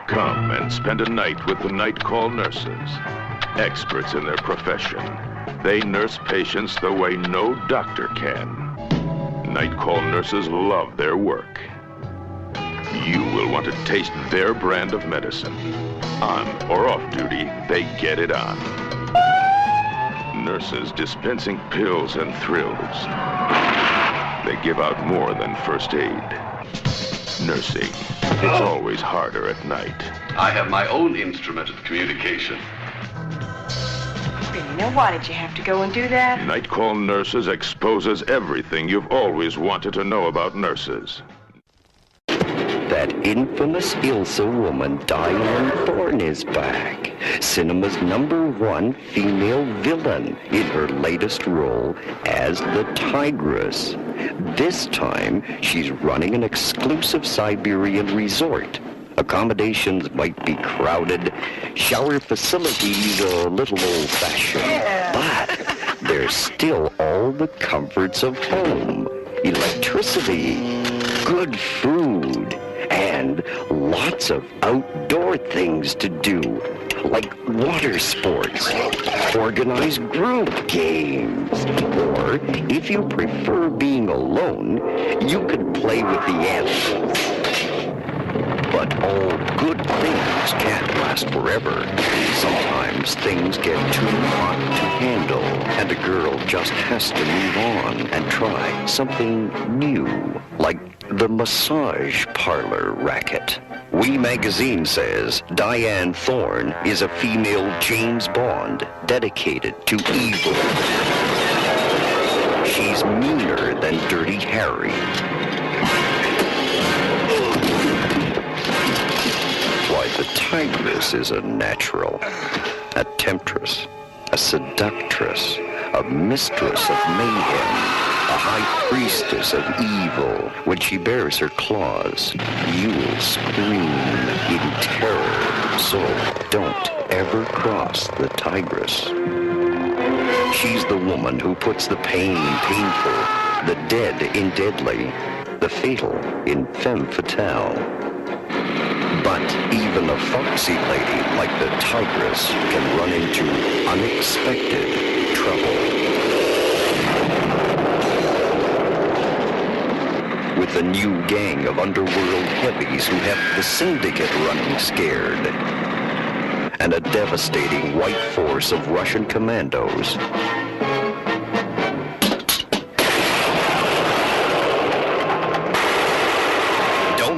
Come and spend a night with the night call nurses. Experts in their profession. They nurse patients the way no doctor can. Night call nurses love their work. You will want to taste their brand of medicine. On or off duty, they get it on. Nurses dispensing pills and thrills. They give out more than first aid. Nursing, it's always harder at night. I have my own instrument of communication. Really? Now, why did you have to go and do that? Night Call Nurses exposes everything you've always wanted to know about nurses. That infamous Ilsa woman, Diane Thorne, is back. Cinema's #1 female villain in her latest role as the Tigress. This time, she's running an exclusive Siberian resort. Accommodations might be crowded, shower facilities a little old-fashioned, but there's still all the comforts of home. Electricity, good food, and lots of outdoor things to do, like water sports, organized group games, or if you prefer being alone, you could play with the animals. But all good things can't last forever. Sometimes things get too hot to handle, and a girl just has to move on and try something new, like the massage parlor racket. We Magazine says Diane Thorne is a female James Bond dedicated to evil. She's meaner than Dirty Harry. Why, the Tigress is a natural, a temptress, a seductress, a mistress of mayhem, a high priestess of evil. When she bares her claws, you'll scream in terror. So don't ever cross the Tigress. She's the woman who puts the pain painful, the dead in deadly, the fatal in femme fatale. But even a foxy lady like the Tigress can run into unexpected trouble. With a new gang of underworld heavies who have the syndicate running scared, and a devastating white force of Russian commandos.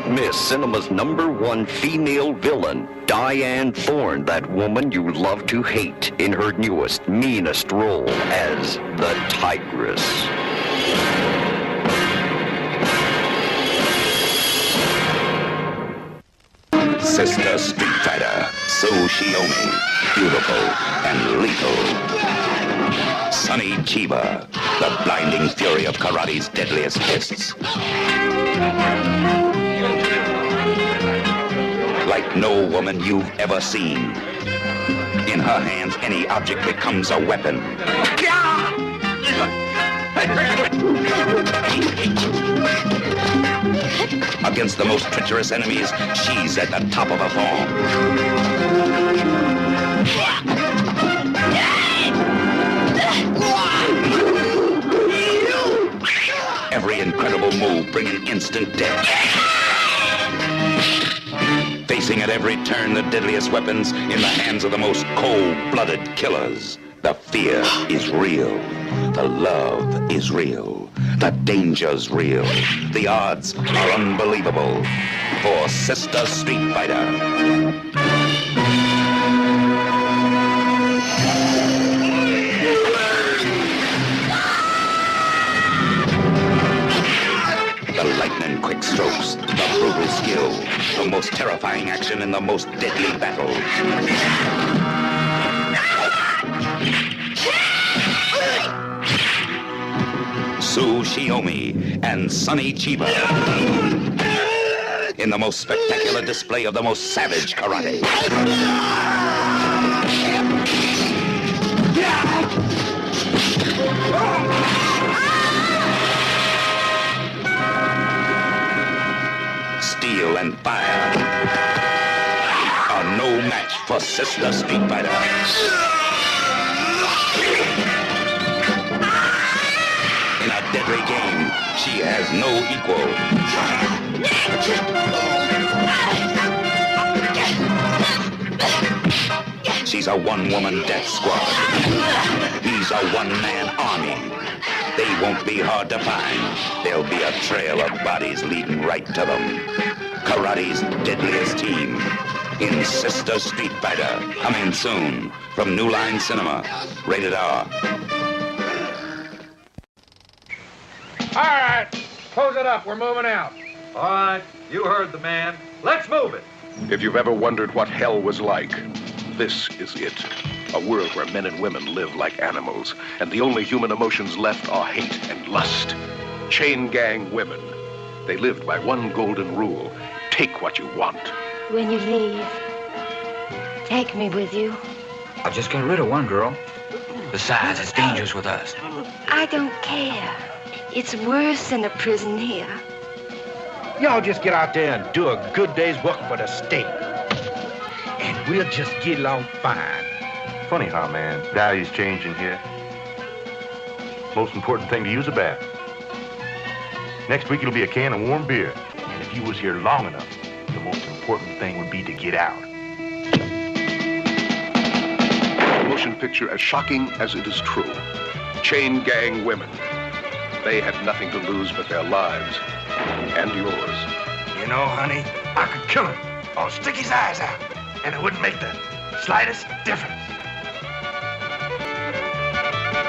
Miss Cinema's #1 female villain, Diane Thorne, that woman you love to hate, in her newest, meanest role as the Tigress. Sister Street Fighter, So Shiomi, beautiful and lethal. Sonny Chiba, the blinding fury of karate's deadliest fists. Like no woman you've ever seen. In her hands, any object becomes a weapon. Against the most treacherous enemies, she's at the top of her form. Every incredible move bringing instant death. Facing at every turn the deadliest weapons in the hands of the most cold-blooded killers. The fear is real. The love is real. The danger's real. The odds are unbelievable. For Sister Street Fighter. The lightning-quick strokes, the brutal skill, the most terrifying action in the most deadly battle. Su Shiomi and Sonny Chiba in the most spectacular display of the most savage karate. Steel and fire. no match for Sister Street Fighter. In a deadly game, she has no equal. She's a one-woman death squad. He's a one-man army. They won't be hard to find. There'll be a trail of bodies leading right to them. Karate's deadliest team in Sister Street Fighter. Coming soon from New Line Cinema. Rated R. All right, close it up. We're moving out. All right, you heard the man. Let's move it. If you've ever wondered what hell was like, this is it. A world where men and women live like animals, and the only human emotions left are hate and lust. Chain gang women. They lived by one golden rule. Take what you want. When you leave, take me with you. I just got rid of one girl. Besides, it's dangerous with us. I don't care. It's worse than a prison here. Y'all just get out there and do a good day's work for the state. And we'll just get along fine. Funny how, man, values changing here. Most important thing to use a bath. Next week it'll be a can of warm beer. And if you was here long enough, the most important thing would be to get out. A motion picture as shocking as it is true. Chain gang women. They had nothing to lose but their lives. And yours. You know, honey, I could kill him or stick his eyes out, and it wouldn't make the slightest difference.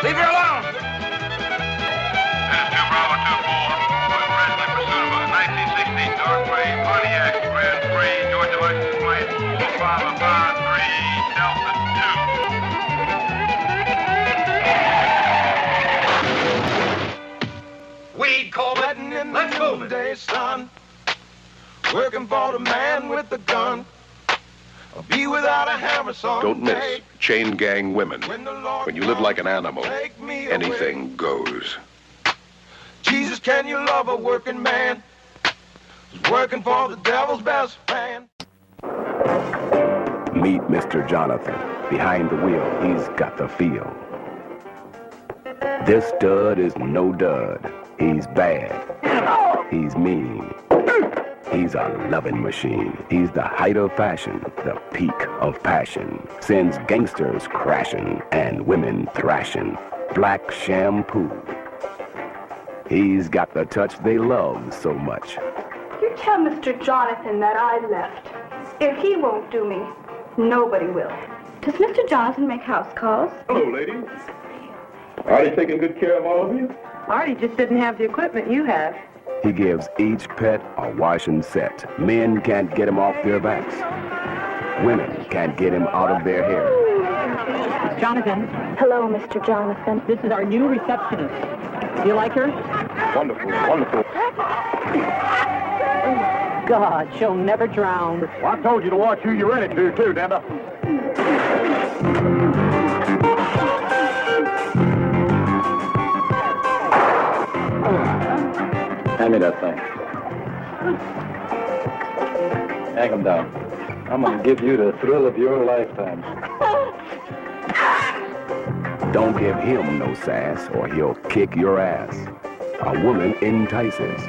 Leave her alone! This is 2 Bravo 24, with Presley Pursuit of a 1916 dark gray Pontiac Grand Prix, Georgia license plate 4553 Delta 2. Weed, Corbett, let's move it. Son, working for the man with the gun. I'll be without a hammer, son. Don't miss Chain Gang Women. When you live like an animal, anything goes. Jesus, can you love a working man who's working for the devil's best man? Meet Mr. Jonathan. Behind the wheel, he's got the feel. This stud is no dud. He's bad. He's mean. He's a loving machine. He's the height of fashion, the peak of passion. Sends gangsters crashing and women thrashing. Black shampoo. He's got the touch they love so much. You tell Mr. Jonathan that I left. If he won't do me, nobody will. Does Mr. Jonathan make house calls? Hello, ladies. Artie taking good care of all of you? Artie just didn't have the equipment you have. He gives each pet a washing set. Men can't get him off their backs. Women can't get him out of their hair. Jonathan. Hello, Mr. Jonathan. This is our new receptionist. Do you like her? Wonderful, wonderful. God, she'll never drown. Well, I told you to watch who you rented to, too, Danda. Hand me that thing. Hang him down. I'm going to give you the thrill of your lifetime. Don't give him no sass or he'll kick your ass. A woman entices.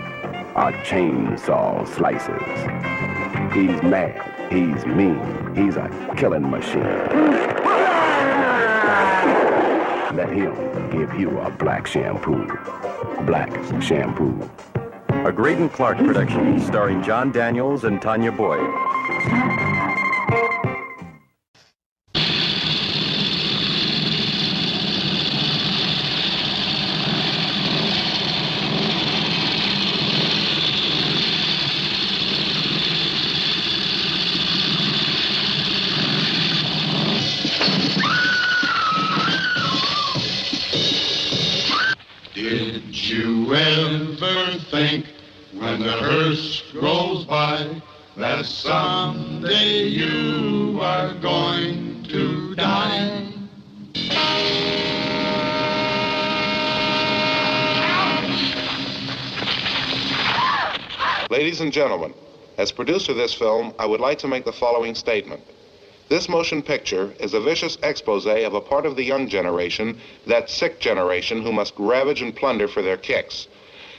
A chainsaw slices. He's mad. He's mean. He's a killing machine. Let him give you a black shampoo. Black shampoo. A Graydon Clark production starring John Daniels and Tanya Boyd. Did you ever think when the hearse goes by that someday you are going to die? Ladies and gentlemen, as producer of this film, I would like to make the following statement. This motion picture is a vicious expose of a part of the young generation, that sick generation who must ravage and plunder for their kicks.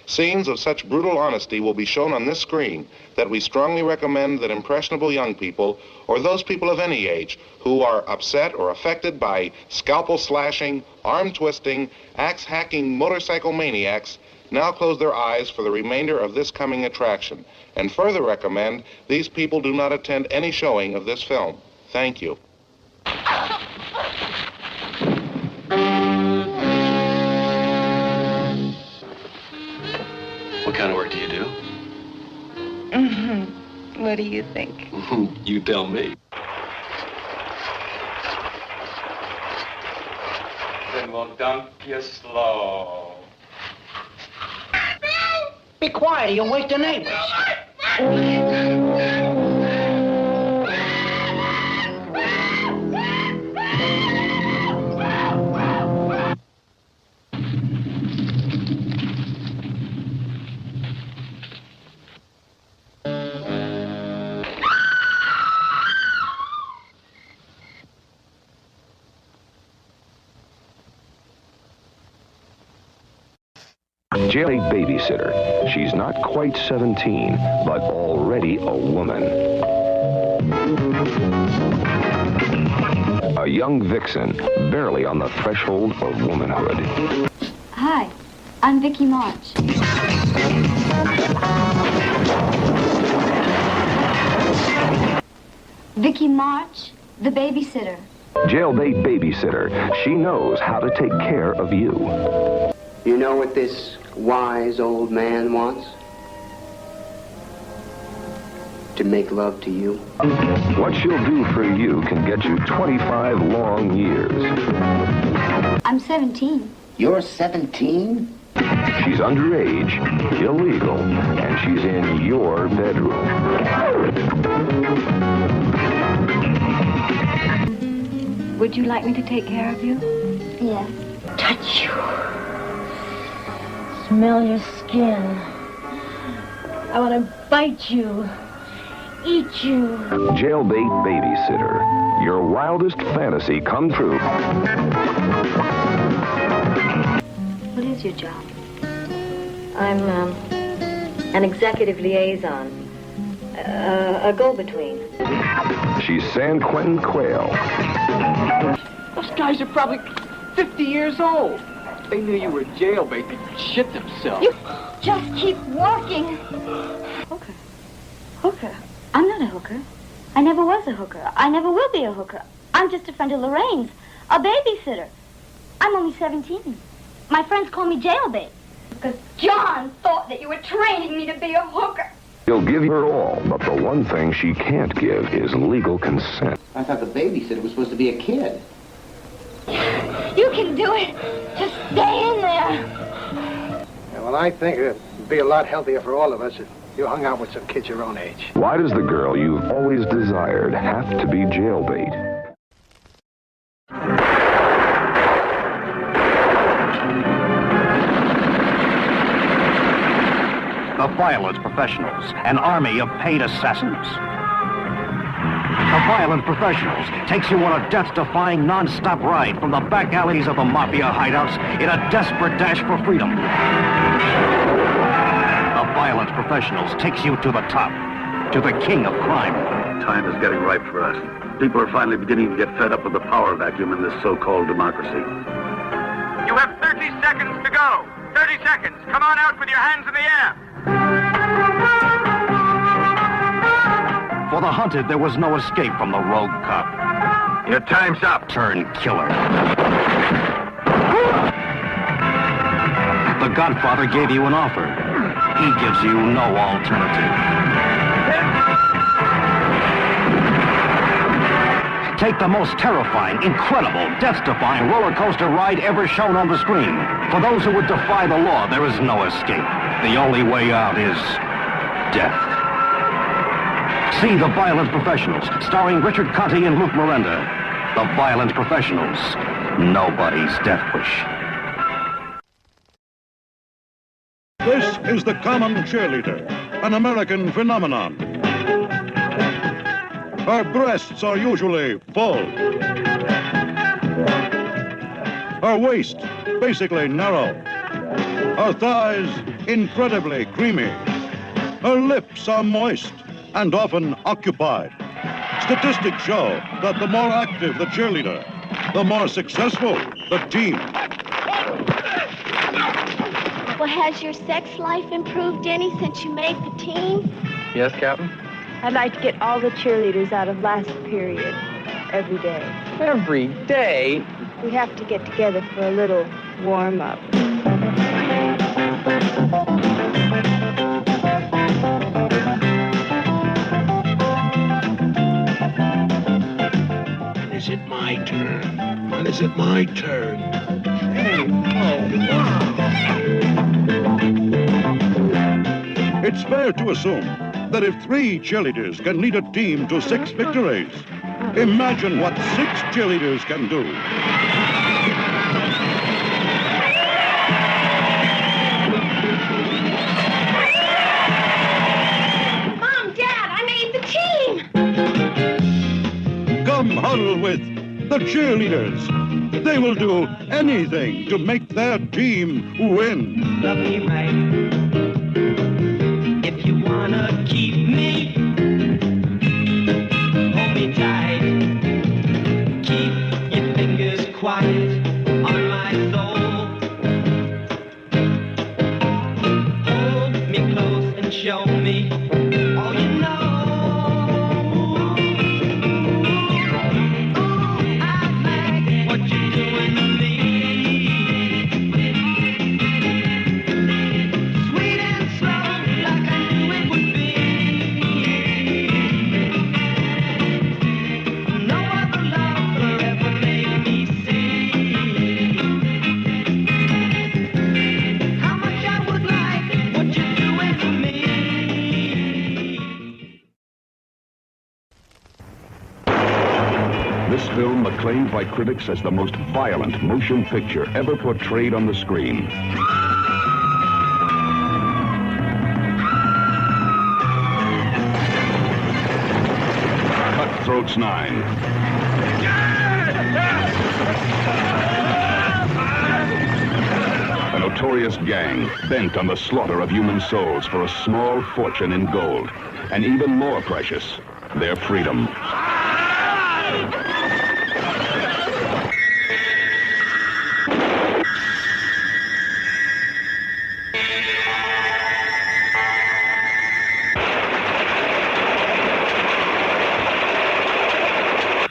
Scenes of such brutal honesty will be shown on this screen that we strongly recommend that impressionable young people, or those people of any age, who are upset or affected by scalpel slashing, arm twisting, axe hacking motorcycle maniacs, now close their eyes for the remainder of this coming attraction, and further recommend these people do not attend any showing of this film. Thank you. What kind of work do you do? What do you think? You tell me. Then we'll dump you slow. Be quiet, or you'll wake the neighbors. Jailbait babysitter. She's not quite 17, but already a woman. A young vixen, barely on the threshold of womanhood. Hi, I'm Vicky March. Vicky March, the babysitter. Jailbait babysitter. She knows how to take care of you. You know what this wise old man wants? To make love to you. What she'll do for you can get you 25 long years. I'm 17. You're 17? She's underage, illegal, and she's in your bedroom. Would you like me to take care of you? Yes. Touch you. Smell your skin. I want to bite you. Eat you. Jailbait babysitter. Your wildest fantasy come true. What is your job? I'm an executive liaison, a go-between. She's San Quentin Quail. Those guys are probably 50 years old. If they knew you were jailbait, they'd shit themselves. You just keep walking. Hooker. Hooker. I'm not a hooker. I never was a hooker. I never will be a hooker. I'm just a friend of Lorraine's, a babysitter. I'm only 17. My friends call me jailbait. Because John thought that you were training me to be a hooker. He'll give her all, but the one thing she can't give is legal consent. I thought the babysitter was supposed to be a kid. You can do it. Just stay in there. Yeah, well, I think it'd be a lot healthier for all of us if you hung out with some kids your own age. Why does the girl you've always desired have to be jailbait? The Violent Professionals, an army of paid assassins. The Violent Professionals takes you on a death-defying, non-stop ride from the back alleys of the mafia hideouts in a desperate dash for freedom. The Violent Professionals takes you to the top, to the king of crime. Time is getting ripe for us. People are finally beginning to get fed up with the power vacuum in this so-called democracy. You have 30 seconds to go. 30 seconds. Come on out with your hands in the air. For the hunted, there was no escape from the rogue cop. Your time's up. Turn killer. The Godfather gave you an offer. He gives you no alternative. Take the most terrifying, incredible, death-defying roller coaster ride ever shown on the screen. For those who would defy the law, there is no escape. The only way out is death. See The Violent Professionals, starring Richard Conte and Luke Miranda. The Violent Professionals, nobody's death wish. This is the common cheerleader, an American phenomenon. Her breasts are usually full. Her waist basically narrow. Her thighs incredibly creamy. Her lips are moist and often occupied. Statistics show that the more active the cheerleader, the more successful the team. Well, has your sex life improved any since you made the team? Yes, Captain? I'd like to get all the cheerleaders out of last period every day. Every day? We have to get together for a little warm-up. When is it my turn? When is it my turn? Hey, oh, wow. It's fair to assume that if 3 cheerleaders can lead a team to 6 victories, imagine what 6 cheerleaders can do. Mom, Dad, I made the team! Come huddle with the cheerleaders. They will do anything to make their team win. Love me right. If you wanna keep me, hold me tight. Keep your fingers quiet on my soul. Hold me close and show me all you know. This film acclaimed by critics as the most violent motion picture ever portrayed on the screen. Cutthroats 9. A notorious gang bent on the slaughter of human souls for a small fortune in gold. And even more precious, their freedom.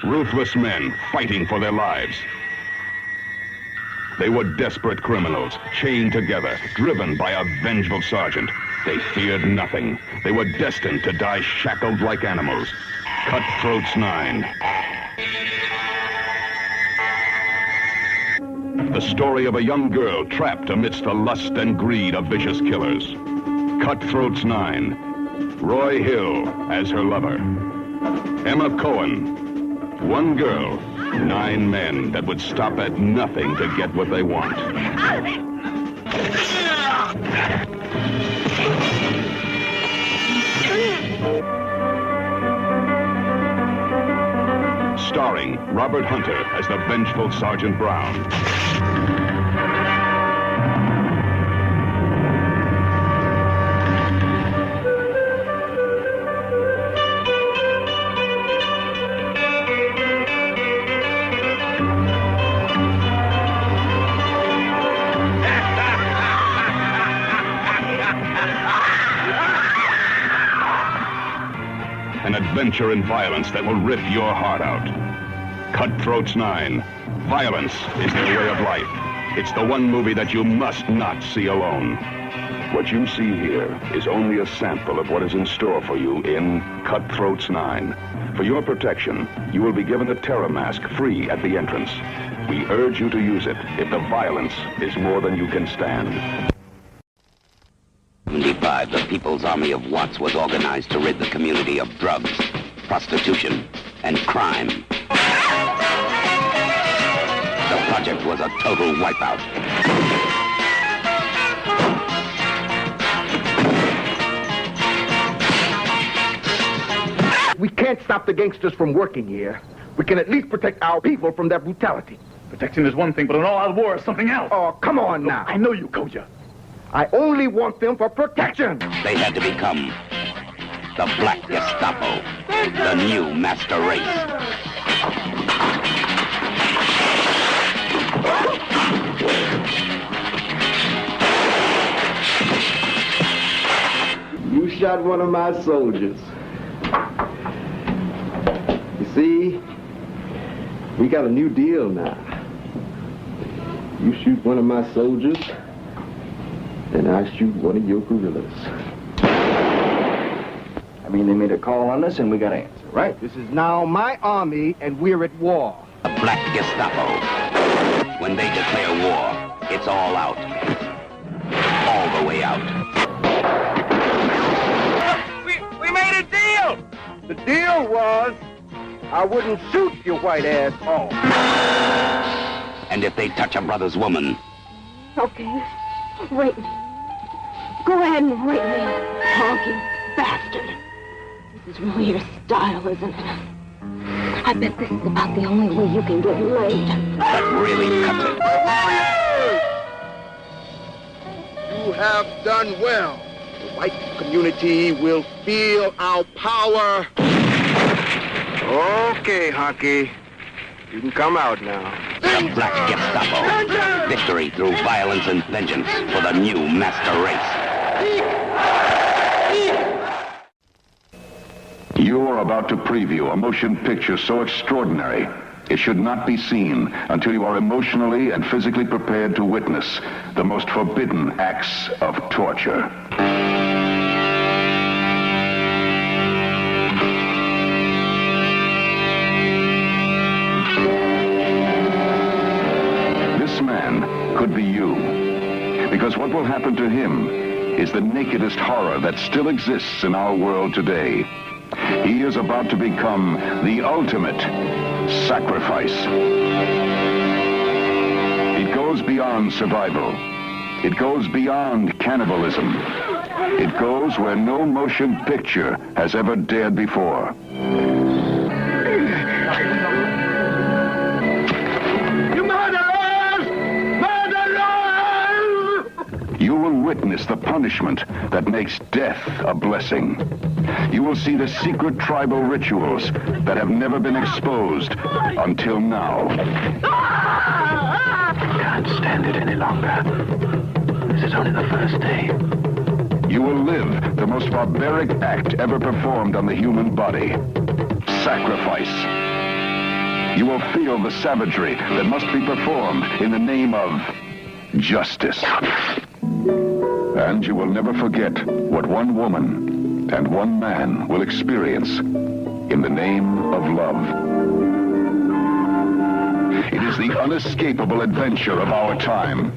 Ruthless men fighting for their lives. They were desperate criminals, chained together, driven by a vengeful sergeant. They feared nothing. They were destined to die shackled like animals. Cutthroats 9. The story of a young girl trapped amidst the lust and greed of vicious killers. Cutthroats 9. Roy Hill as her lover. Emma Cohen. One girl, 9 men that would stop at nothing to get what they want. Starring Robert Hunter as the vengeful Sergeant Brown. An adventure in violence that will rip your heart out. Cutthroats 9. Violence is their way of life. It's the one movie that you must not see alone. What you see here is only a sample of what is in store for you in Cutthroats 9. For your protection, you will be given a terror mask free at the entrance. We urge you to use it if the violence is more than you can stand. 1975, the People's Army of Watts was organized to rid the community of drugs, prostitution, and crime. The project was a total wipeout. We can't can't stop the gangsters from working here, we can at least protect our people from their brutality. Protection is one thing, but an all-out war is something else. Oh, come on now. I know you, Koja. I only want them for protection. They had to become the Black Gestapo, the new master race. You shot one of my soldiers. You see, we got a new deal now. You shoot one of my soldiers, then I shoot one of your guerrillas. I mean, they made a call on us and we got to answer, right? This is now my army and we're at war. The Black Gestapo. When they declare war, it's all out. All the way out. We made a deal! The deal was I wouldn't shoot your white ass off. And if they touch a brother's woman... Okay, rape me. Go ahead and rape me, honky bastard. This is really your style, isn't it? I bet this is about the only way you can get laid. That really cuts it. You have done well. The white community will feel our power. Okay, honky. You can come out now. The Black Gestapo. Victory through violence and vengeance for the new master race. You are about to preview a motion picture so extraordinary, it should not be seen until you are emotionally and physically prepared to witness the most forbidden acts of torture. This man could be you, because what will happen to him is the nakedest horror that still exists in our world today. He is about to become the ultimate sacrifice. It goes beyond survival. It goes beyond cannibalism. It goes where no motion picture has ever dared before. You murderers! Murderers! You will witness the punishment that makes death a blessing. You will see the secret tribal rituals that have never been exposed until now. I can't stand it any longer. This is only the first day. You will live the most barbaric act ever performed on the human body. Sacrifice. You will feel the savagery that must be performed in the name of justice. And you will never forget what one woman and one man will experience in the name of love. It is the unescapable adventure of our time.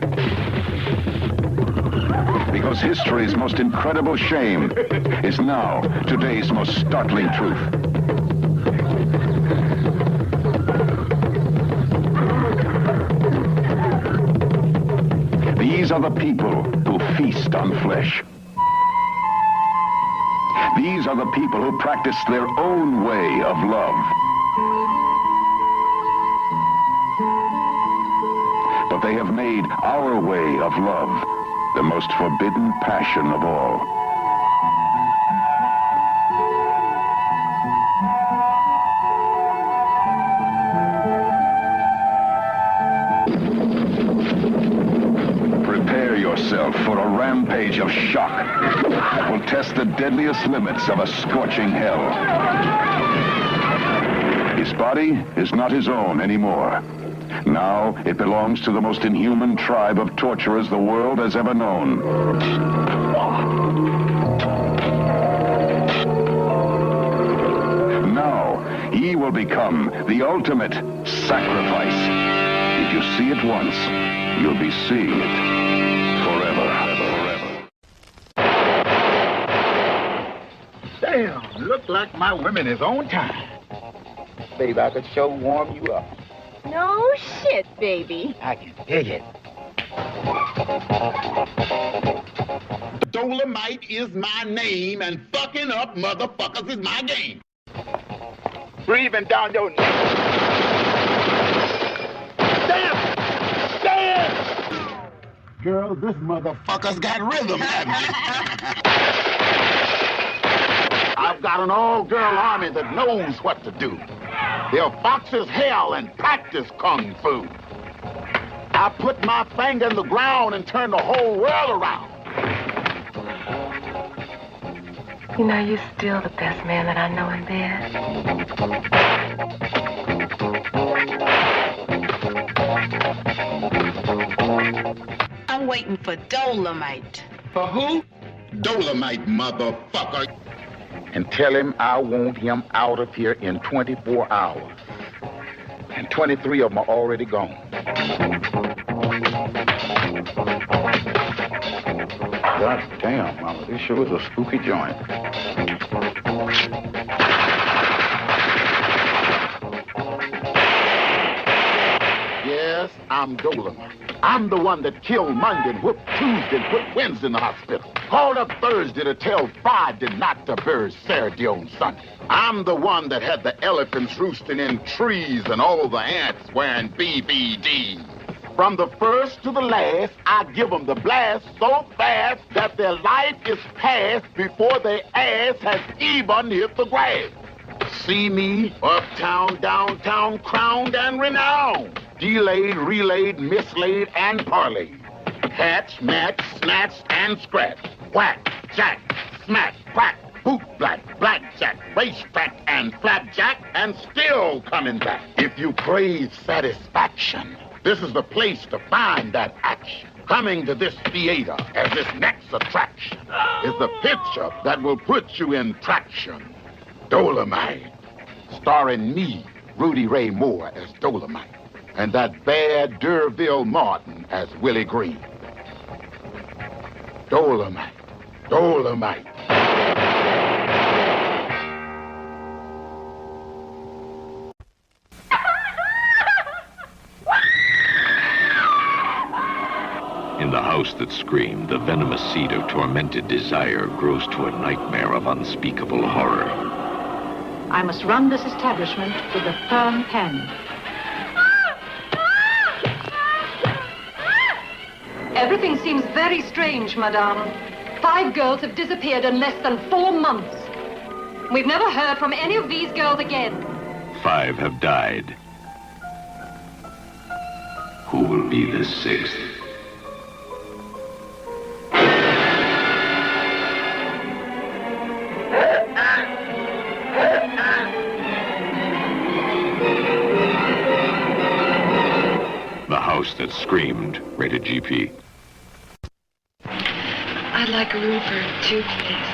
Because history's most incredible shame is now today's most startling truth. These are the people who feast on flesh. These are the people who practice their own way of love. But they have made our way of love the most forbidden passion of all. Prepare yourself for a rampage of shock that will test the deadliest limits of a scorching hell. His body is not his own anymore. Now it belongs to the most inhuman tribe of torturers the world has ever known. Now he will become the ultimate sacrifice. If you see it once, you'll be seeing it forever. Damn, look like my women is on time. Babe, I could sure warm you up. No shit, baby. I can dig it. Dolomite is my name, and fucking up motherfuckers is my game. breathing down your neck. Damn! Girl, this motherfucker's got rhythm, hasn't he? I've got an all-girl army that knows what to do. They'll fox as hell and practice kung fu. I put my finger in the ground and turn the whole world around. You know, you're still the best man that I know in bed. I'm waiting for Dolomite. For who? Dolomite, motherfucker. And tell him I want him out of here in 24 hours. And 23 of them are already gone. God damn, Mama, this sure is a spooky joint. Yes, I'm Dolomite. I'm the one that killed Monday and whooped Tuesday and put Wednesday in the hospital. Called up Thursday to tell Friday not to bury Saturday on Sunday. I'm the one that had the elephants roosting in trees and all the ants wearing BBDs. From the first to the last, I give them the blast so fast that their life is past before their ass has even hit the grass. See me, uptown, downtown, crowned and renowned. Delayed, relayed, mislaid, and parlayed. Hatch, match, snatch, and scratch. Whack, jack, smack, crack, boot black, blackjack, racetrack, and flapjack, and still coming back. If you crave satisfaction, this is the place to find that action. Coming to this theater as this next attraction is the picture that will put you in traction. Dolomite, starring me, Rudy Ray Moore, as Dolomite, and that bad D'Urville Martin as Willie Green. Dolomite, Dolomite. In the house that screamed, the venomous seed of tormented desire grows to a nightmare of unspeakable horror. I must run this establishment with a firm pen. Everything seems very strange, madame. 5 girls have disappeared in less than 4 months. We've never heard from any of these girls again. 5 have died. Who will be the 6th? The House That Screamed, rated GP. I'd like a room for 2, please.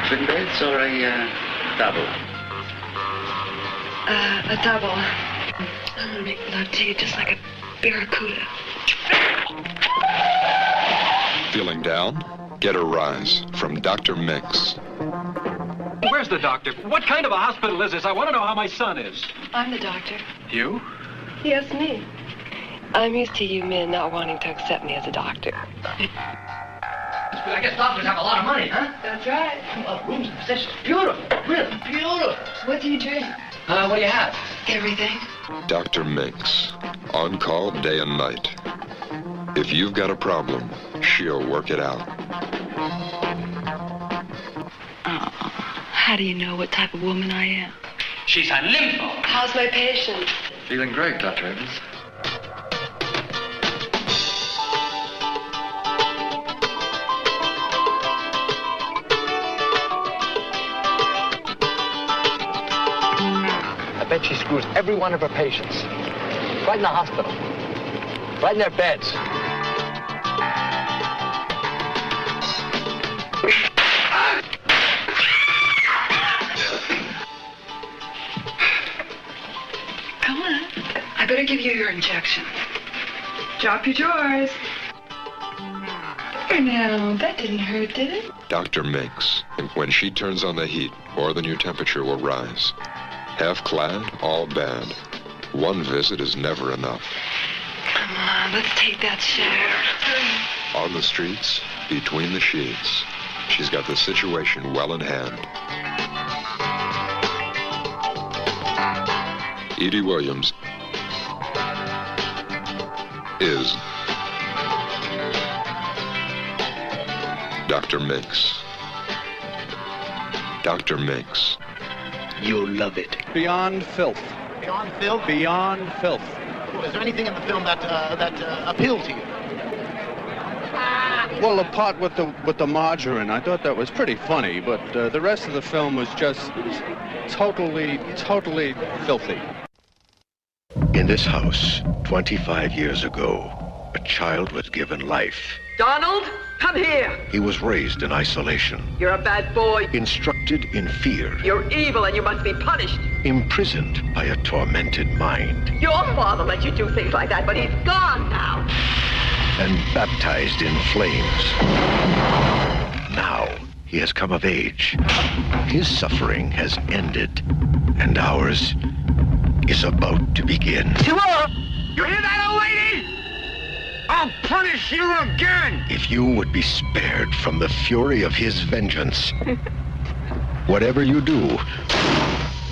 Twin beds or a double? A double. I'm gonna make love to you just like a barracuda. Feeling down? Get a rise from Dr. Mix. Where's the doctor? What kind of a hospital is this? I want to know how my son is. I'm the doctor. You? Yes, me. I'm used to you men not wanting to accept me as a doctor. I guess doctors have a lot of money, huh? That's right. Well, rooms and positions. Beautiful. Really beautiful. What do you drink? What do you have? Everything. Dr. Mix. On call day and night. If you've got a problem, she'll work it out. How do you know what type of woman I am? She's a nympho. How's my patient? Feeling great, Dr. Evans. I bet she screws every one of her patients. Right in the hospital. Right in their beds. Come on. I better give you your injection. Drop your drawers. There now, that didn't hurt, did it? Dr. Mix. When she turns on the heat, more than your temperature will rise. Half-clad, all bad. One visit is never enough. Come on, let's take that shower. On the streets, between the sheets, she's got the situation well in hand. Edie Williams is Dr. Mix. Dr. Mix. You'll love it. Beyond filth. Beyond filth? Beyond filth. Is there anything in the film that appealed to you? Well, the part with the margarine, I thought that was pretty funny, but the rest of the film was just totally filthy. In this house, 25 years ago, a child was given life. Donald, come here. He was raised in isolation, You're a bad boy. instructed in fear, You're evil and you must be punished. imprisoned by a tormented mind, Your father let you do things like that, but he's gone now. and baptized in flames. Now, he has come of age. His suffering has ended, and ours is about to begin. You hear that, old lady? I'll punish you again. If you would be spared from the fury of his vengeance, whatever you do,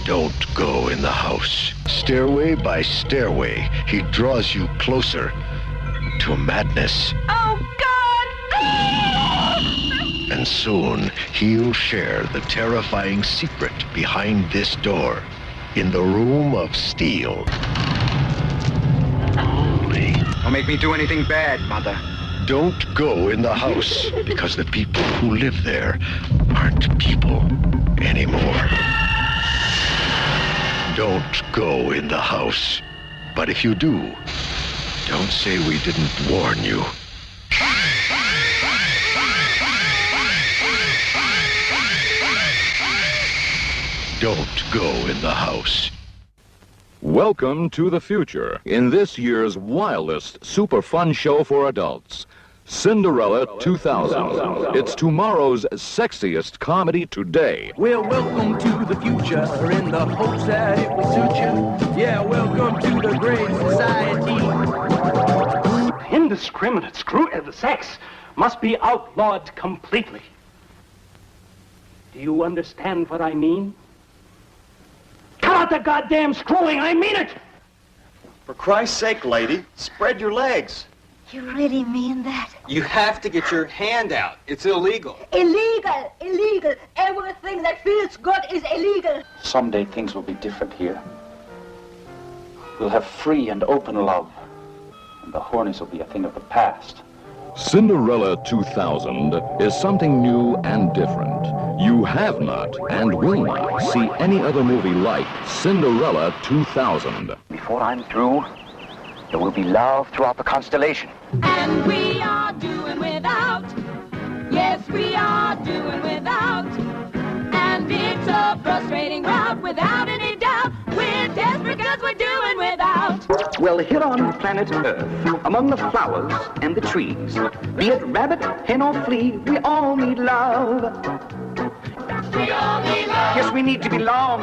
don't go in the house. Stairway by stairway, he draws you closer to madness. Oh, God! And soon, he'll share the terrifying secret behind this door in the room of steel. Don't make me do anything bad, Mother. Don't go in the house, because the people who live there aren't people anymore. Don't go in the house. But if you do, don't say we didn't warn you. Don't go in the house. Welcome to the future in this year's wildest super fun show for adults, Cinderella 2000. It's tomorrow's sexiest comedy today. Well, welcome to the future in the hopes that it will suit you. Yeah, welcome to the great society. Indiscriminate sex must be outlawed completely. Do you understand what I mean? Cut out the goddamn screwing, I mean it! For Christ's sake, lady, spread your legs. You really mean that? You have to get your hand out. It's illegal. Illegal! Illegal! Everything that feels good is illegal! Someday things will be different here. We'll have free and open love, and the hornies will be a thing of the past. Cinderella 2000 is something new and different. You have not and will not see any other movie like Cinderella 2000. Before I'm through, there will be love throughout the constellation. And we are doing without. Yes, we are doing without. And it's a frustrating route without any doubt. We're desperate because we're doing without. Well, here on planet Earth, among the flowers and the trees, be it rabbit, hen, or flea, we all need love. We all need love. Yes, we need to belong.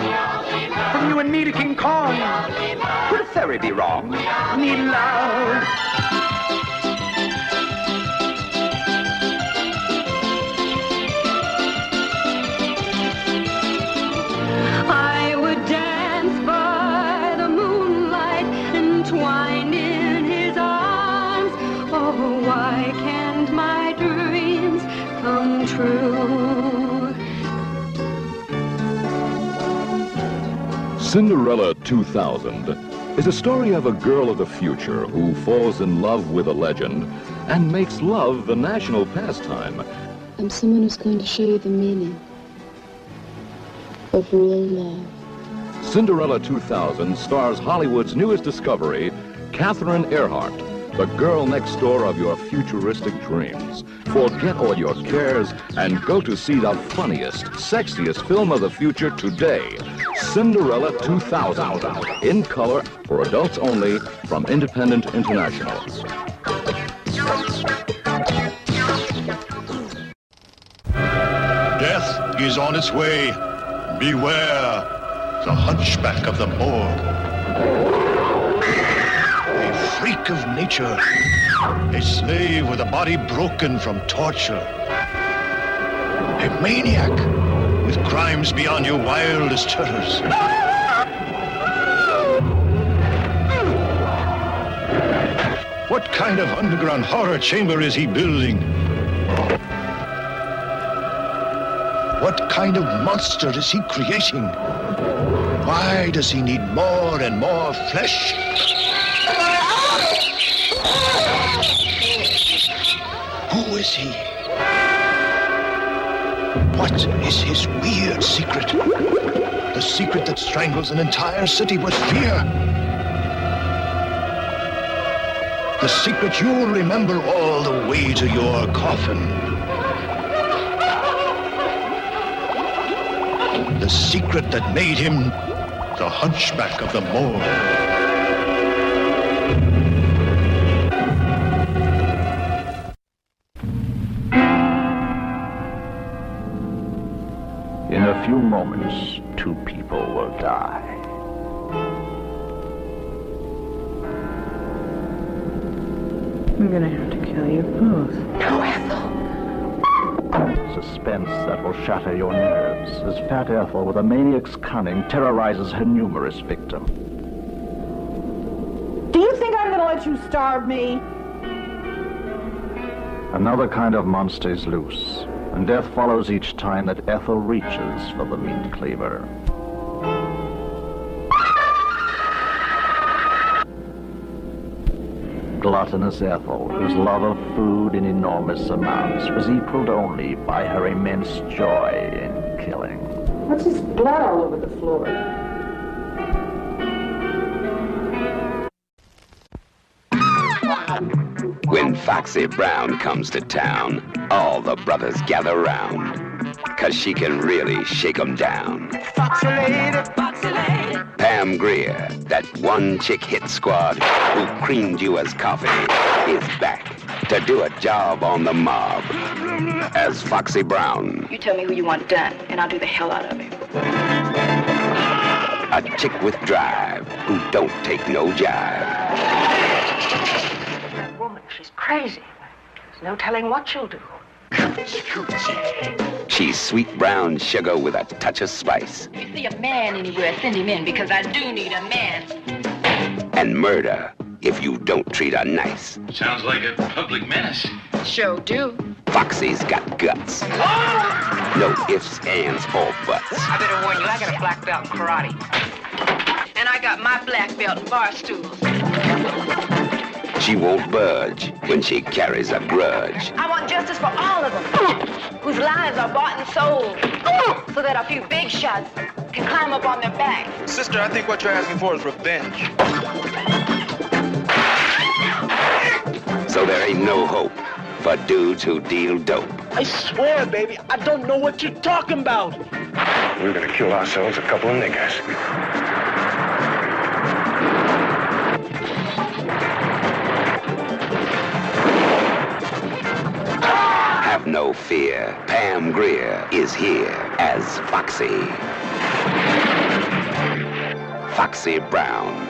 From you and me to King Kong. Could a fairy be wrong? We need love. I would dance by the moonlight, entwined in his arms. Oh, why can't my dreams come true? Cinderella 2000 is a story of a girl of the future who falls in love with a legend and makes love the national pastime. I'm someone who's going to show you the meaning of real love. Cinderella 2000 stars Hollywood's newest discovery, Catherine Earhart, the girl next door of your futuristic dreams. Forget all your cares and go to see the funniest, sexiest film of the future today, Cinderella 2000, in color for adults only from Independent International. Death is on its way. Beware the hunchback of the moor. A freak of nature. A slave with a body broken from torture. A maniac with crimes beyond your wildest terrors. kind of underground horror chamber is he building? What kind of monster is he creating? Why does he need more and more flesh? Who is he? What is his weird secret? The secret that strangles an entire city with fear. The secret you'll remember all the way to your coffin. The secret that made him the hunchback of the morgue. In a few moments, 2 people will die. I'm gonna have to kill you both. No, Ethel! Suspense that will shatter your nerves as Fat Ethel, with a maniac's cunning, terrorizes her numerous victim. Do you think I'm gonna let you starve me? Another kind of monster is loose, and death follows each time that Ethel reaches for the meat cleaver. Gluttonous Ethel, whose love of food in enormous amounts was equaled only by her immense joy in killing. What's this blood all over the floor? When Foxy Brown comes to town, all the brothers gather round, 'cause she can really shake 'em down. Foxy lady, Foxy lady. Pam Grier, that one chick hit squad who creamed you as coffee, is back to do a job on the mob as Foxy Brown. You tell me who you want done, and I'll do the hell out of him. A chick with drive who don't take no jive. Woman, she's crazy. There's no telling what she'll do. She's sweet brown sugar with a touch of spice. If you see a man anywhere, send him in, because I do need a man. And murder if you don't treat her nice. Sounds like a public menace. Sure do. Foxy's got guts. No ifs, ands, or buts. I better warn you, I got a black belt in karate. And I got my black belt in bar stools. She won't budge when she carries a grudge. I want justice for all of them, whose lives are bought and sold, so that a few big shots can climb up on their back. Sister, I think what you're asking for is revenge. So there ain't no hope for dudes who deal dope. I swear, baby, I don't know what you're talking about. We're gonna kill ourselves a couple of niggas. Have no fear, Pam Grier is here as Foxy. Foxy Brown.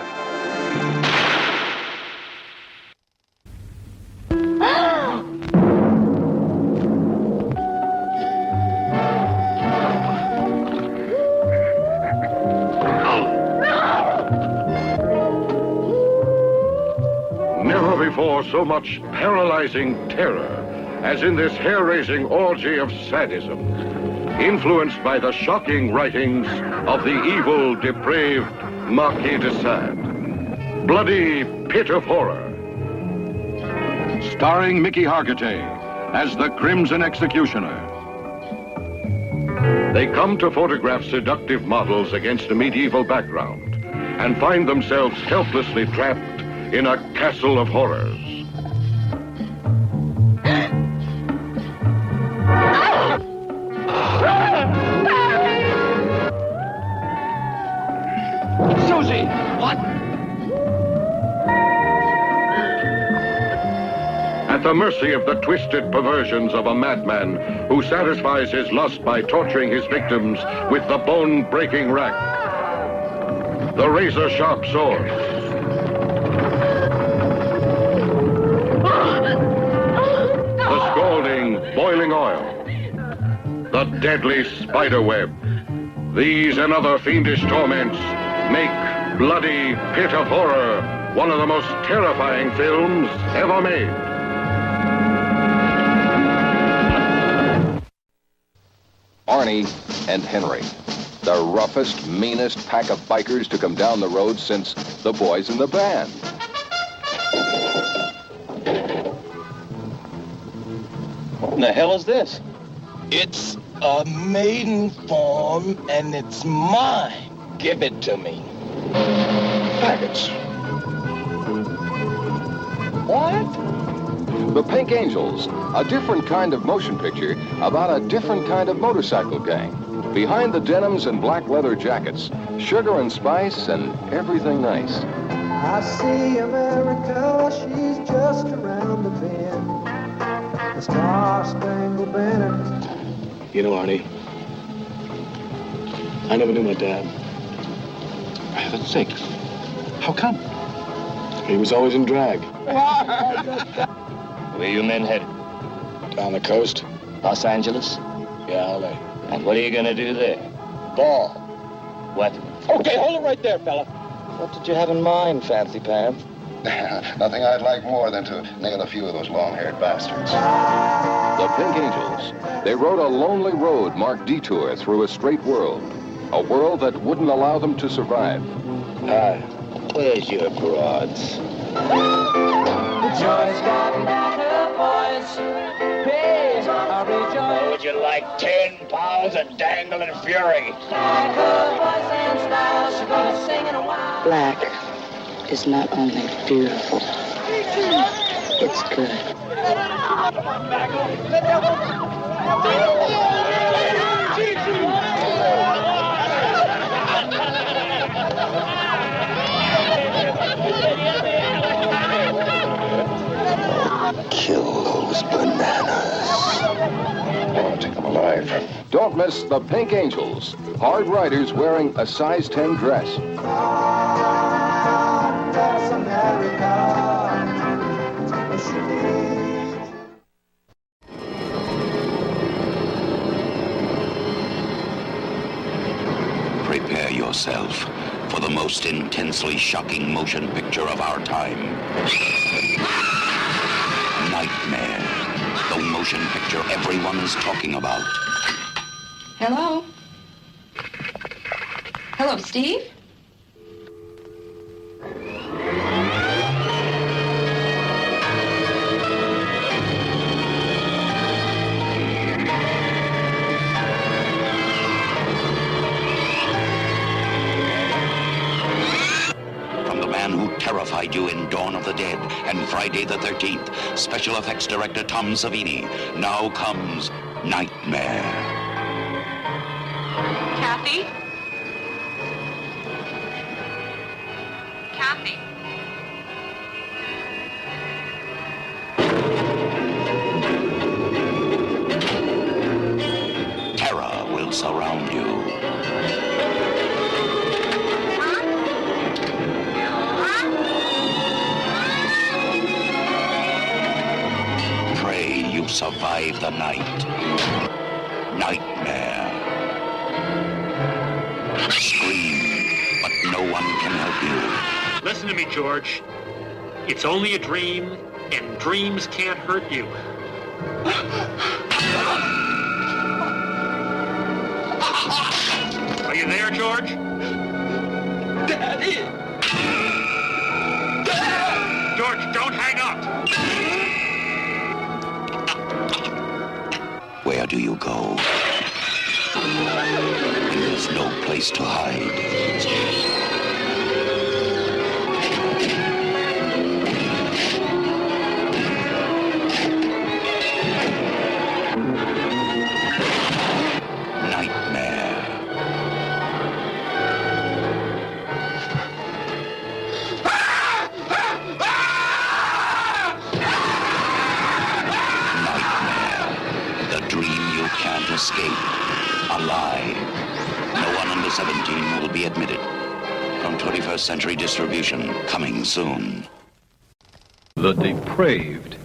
Never before so much paralyzing terror as in this hair-raising orgy of sadism, influenced by the shocking writings of the evil, depraved Marquis de Sade. Bloody Pit of Horror. Starring Mickey Hargitay as the Crimson Executioner. They come to photograph seductive models against a medieval background and find themselves helplessly trapped in a castle of horrors. Susie, what? At the mercy of the twisted perversions of a madman who satisfies his lust by torturing his victims with the bone-breaking rack. The razor-sharp swords. The scalding, boiling oil. The deadly spider web. These and other fiendish torments make Bloody Pit of Horror one of the most terrifying films ever made. Arnie and Henry, the roughest, meanest pack of bikers to come down the road since the boys in the band. What in the hell is this? It's a maiden form, and it's mine. Give it to me. Faggots. What? The Pink Angels, a different kind of motion picture about a different kind of motorcycle gang. Behind the denims and black leather jackets, sugar and spice and everything nice. I see America, she's just around the bend. The Star-Spangled Banner. You know, Arnie, I never knew my dad. For heaven's sake, how come? He was always in drag. Where you men headed? Down the coast. Los Angeles? Yeah, L.A. And what are you gonna do there? Ball. What? Okay, hold it right there, fella. What did you have in mind, Fancy Pants? Nothing I'd like more than to nail a few of those long-haired bastards. The Pink Angels. They rode a lonely road marked detour through a straight world. A world that wouldn't allow them to survive. Where's your broads? The joy's gotten better, boys. Praise, I rejoice. Would you like 10 pounds of dangling fury? Like her voice and style, she's gonna sing in a while. Black is not only beautiful, it's good. Kill those bananas. I want to take them alive. Don't miss the Pink Angels. Hard riders wearing a size 10 dress. That's America. Prepare yourself for the most intensely shocking motion picture of our time. Nightmare. The motion picture everyone is talking about. Hello? Hello, Steve? From the man who terrified you in Dawn of the Dead and Friday the 13th, special effects director Tom Savini, now comes Nightmare. Kathy? Kathy? Terror will surround you. Pray you survive the night. Nightmare. Scream, but no one can help you. Listen to me, George. It's only a dream, and dreams can't hurt you. Are you there, George? Daddy! George, don't hang up! Where do you go? There's no place to hide. Escape alive. No one under 17 will be admitted. From 21st Century Distribution, coming soon. The Depraved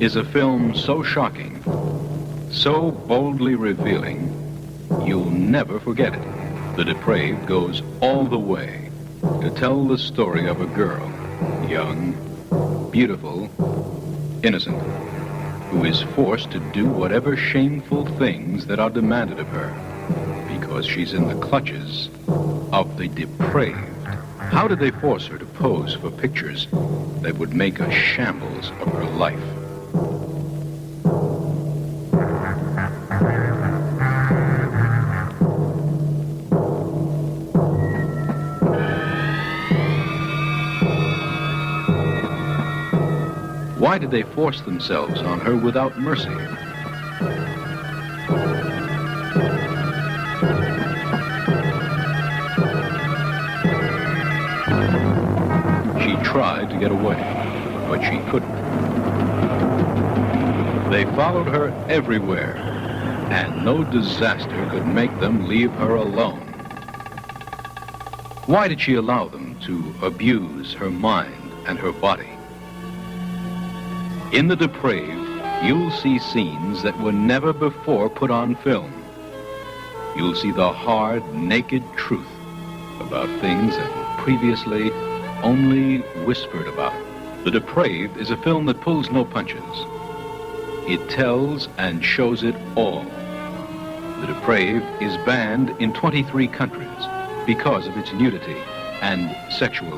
is a film so shocking, so boldly revealing, you'll never forget it. The Depraved goes all the way to tell the story of a girl young, beautiful, innocent, who is forced to do whatever shameful things that are demanded of her because she's in the clutches of the depraved. How did they force her to pose for pictures that would make a shambles of her life? Why did they force themselves on her without mercy? She tried to get away, but she couldn't. They followed her everywhere, and no disaster could make them leave her alone. Why did she allow them to abuse her mind and her body? In The Depraved, you'll see scenes that were never before put on film. You'll see the hard, naked truth about things that were previously only whispered about. The Depraved is a film that pulls no punches. It tells and shows it all. The Depraved is banned in 23 countries because of its nudity and sexual